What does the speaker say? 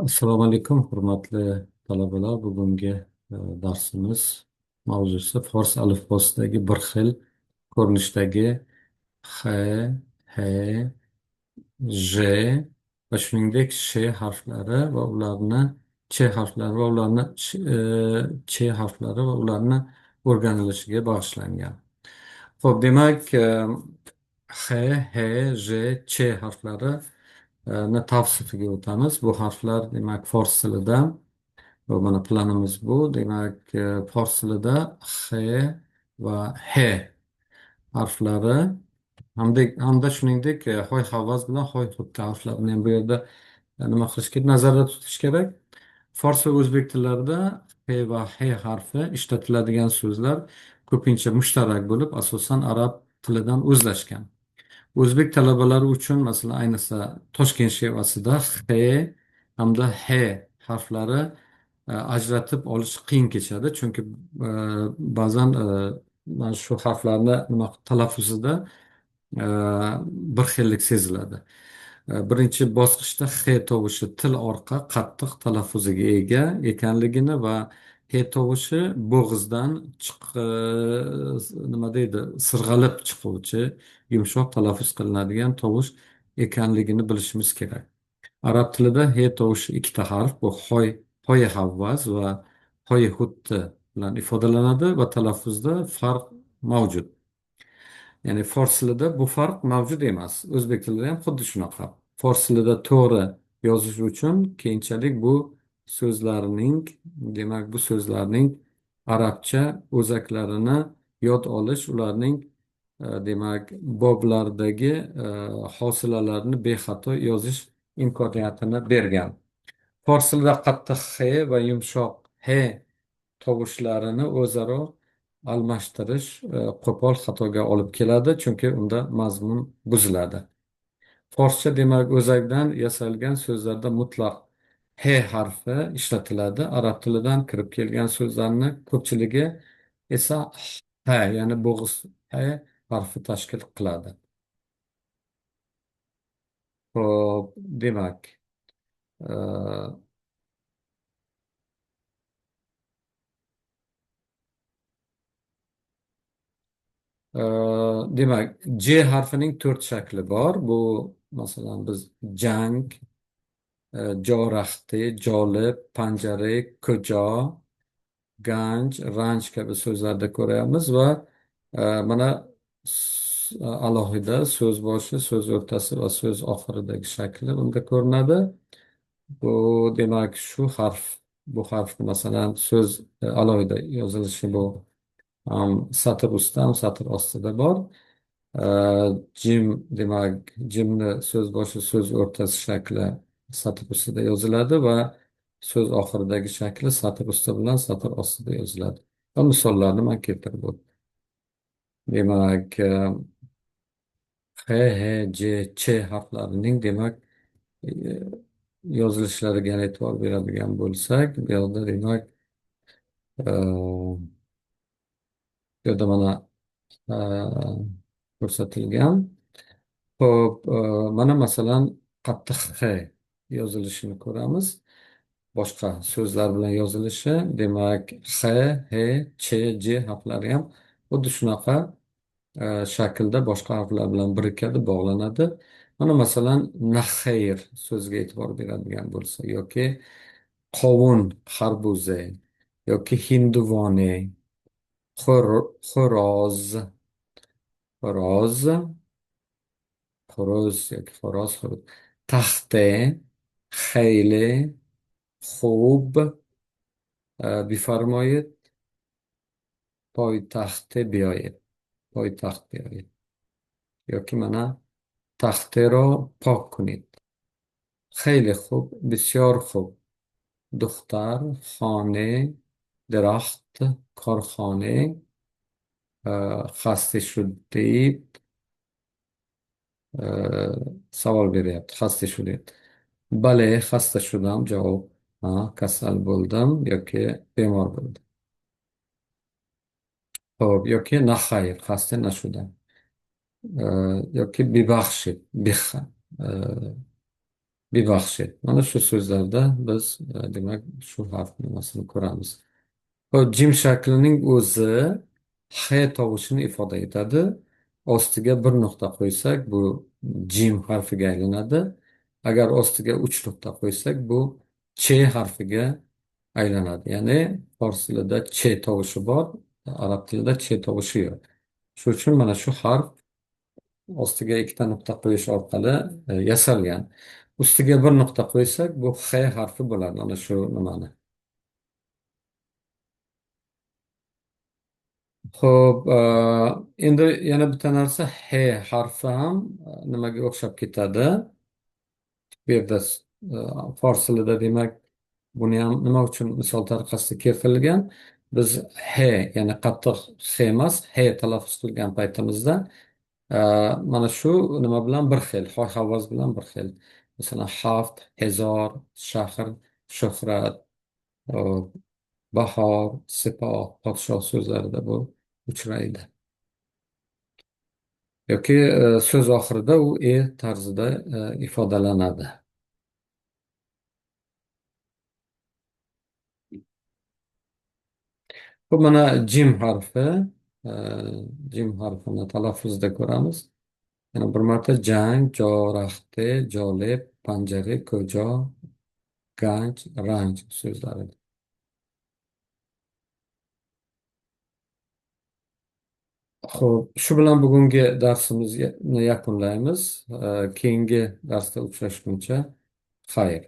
Assalomu alaykum, hurmatli talabalar. Bugungi darsimiz mavzusi fors alifbosidagi bir xil ko'rinishdagi X, H, J va shuningdek Sh harflari va ularni Ch harflari va ularni Ch harflari va ularni o'rganilishiga bag'ishlangan. Xo'p, demak, X, H, J, Ch harflari ni tavsifiga o'tamiz. Bu harflar demak fors tilida va mana planimiz bu. Demak, fors tilida X va H harflari hamda shuningdek hoy havas bilan hoy hutda harflarini ham bu yerda nima qilish kerak, nazarda tutish kerak. Fors va o'zbek tillarida H va H harfi ishlatiladigan so'zlar ko'pincha mushtarak bo'lib, asosan arab tilidan o'zlashgan. O'zbek talabalari uchun, masalan, ayniqsa Toshkent shevasida X hamda H harflari ajratib olish qiyin kechadi, chunki ba'zan mana shu harflarni nima talaffuzida e, bir xillik seziladi. Birinchi bosqichda X tovushi til orqa qattiq talaffuziga ega ekanligini va H tovushi bo'g'izdan nima deydi, sirg'alib chiquvchi yumshoq talaffuz qilinadigan tovush ekanligini bilishimiz kerak. Arab tilida H tovushi ikkita harf, bu hoy havvaz va hoy hutti bilan ifodalanadi va talaffuzda farq mavjud. Ya'ni fors tilida bu farq mavjud emas. O'zbek tilida ham xuddi shunaqa. Fors tilida to'g'ri yozish uchun keyinchalik bu so'zlarning arabcha o'zaklarini yod olish, ularning demak boblardagi hosilalarni bexato yozish imkoniyatini bergan. Fors tilida qattiq H va yumshoq H tovushlarini o'zaro almashtirish qo'pol xatoga olib keladi, chunki unda mazmun buziladi. Forscha demak o'zakdan yasalgan so'zlarda mutlaq H harfi ishlatiladi. Arab tilidan kirib kelgan so'zlarni ko'pchiligi esa H, ya'ni bo'g'iz H harfi tashkil qiladi. Xo'p, demak, e, demak, J harfining to'rt shakli bor. Bu masalan biz jang, joraxti, jolib, panjara, ko'jo, ganj, ranj kabi so'zlarda ko'ramiz va mana alohida so'z boshi, so'z o'rtasi va so'z oxiridagi shakli bunda ko'rinadi. Bu demak bu harf masalan so'z alohida yozilishi bu ham satr ustida ham satr ostida bor. Jim demak, jimni so'z boshi so'z o'rtasi shakli satr ustida yoziladi va so'z oxiridagi shakli satr usti bilan satr ostida yoziladi. Va misollarni man keltirib o'tdim. Demak, H, H, J, Ch harflarining demak e, yozilishlariga e'tibor beradigan bo'lsak, bu yoqda demak bu yerda mana e, ko'rsatilgan. Ho'p, mana masalan qattiq X yozilishini ko'ramiz. Boshqa so'zlar bilan yozilishi, demak X, H, Ch, J harflari ham xuddi shunaqa shaklda boshqa harflar bilan birikadi, bog'lanadi. Mana masalan naxayr so'ziga e'tibor beradigan bo'lsa yoki qovun, xarbuza yoki hinduvone, xo'roz, xo'roz, xo'roz yoki xo'roz, taxta, xayli, خوب، بفرمایید، پایتخت بیایید، پایتخت بیایید. یا که منه تخته را پاک کنید. خیلی خوب، بسیار خوب. دختر، خانه، درخت، کارخانه. خسته شدید. savol beryapti, xasta shuded. Bale, xasta shudam. Javob: ha, kasal bo'ldim yoki bemor bo'ldim. Xo'p, yoki naxayr, xasta nashudam. yoki bibaxshid, Bibaxshi. Mana shu so'zlarda biz demak shu harf nimasini ko'ramiz. Hop, jim shaklining o'zi H tovushini ifoda etadi. Ostiga bir nuqta qo'ysak, bu jim harfiga aylanadi. Agar ostiga uch nuqta qo'ysak, bu Ch harfiga aylanadi. Ya'ni fors tilida Ch tovushi bor, arab tilida Ch tovushi yo'q. Shuning uchun mana shu harf ostiga ikkita nuqta qo'yish orqali yasalgan. Ustiga bir nuqta qo'ysak, bu X harfi bo'ladi. Mana shu nimani. Xo'p, endi yana bitta narsa H harfi ham nimaga o'xshab ketadi. Bu yerda fors tilida demak buni ham nima uchun misol tariqasida keltirilgan? Biz H, ya'ni qattiq H emas, H talaffuz qilgan paytimizda e, mana shu nima bilan bir xil, hoy havas bilan bir xil. Masalan, haft, hezor, shahr, shuhrat, e, bahor, sipoh, podshoh so'zlarida bu uchraydi. Yoki so'z oxirida u tarzida ifodalanadi. Bu mana e, jim harfini talaffuzda ko'ramiz. Yana bir marta jang, joraxte, jolib, panjari, ko'jo, ganj, ranj so'zlari. Xo'p, shu bilan bugungi darsimizni yakunlaymiz. Keyingi darsda uchrashguncha xayr.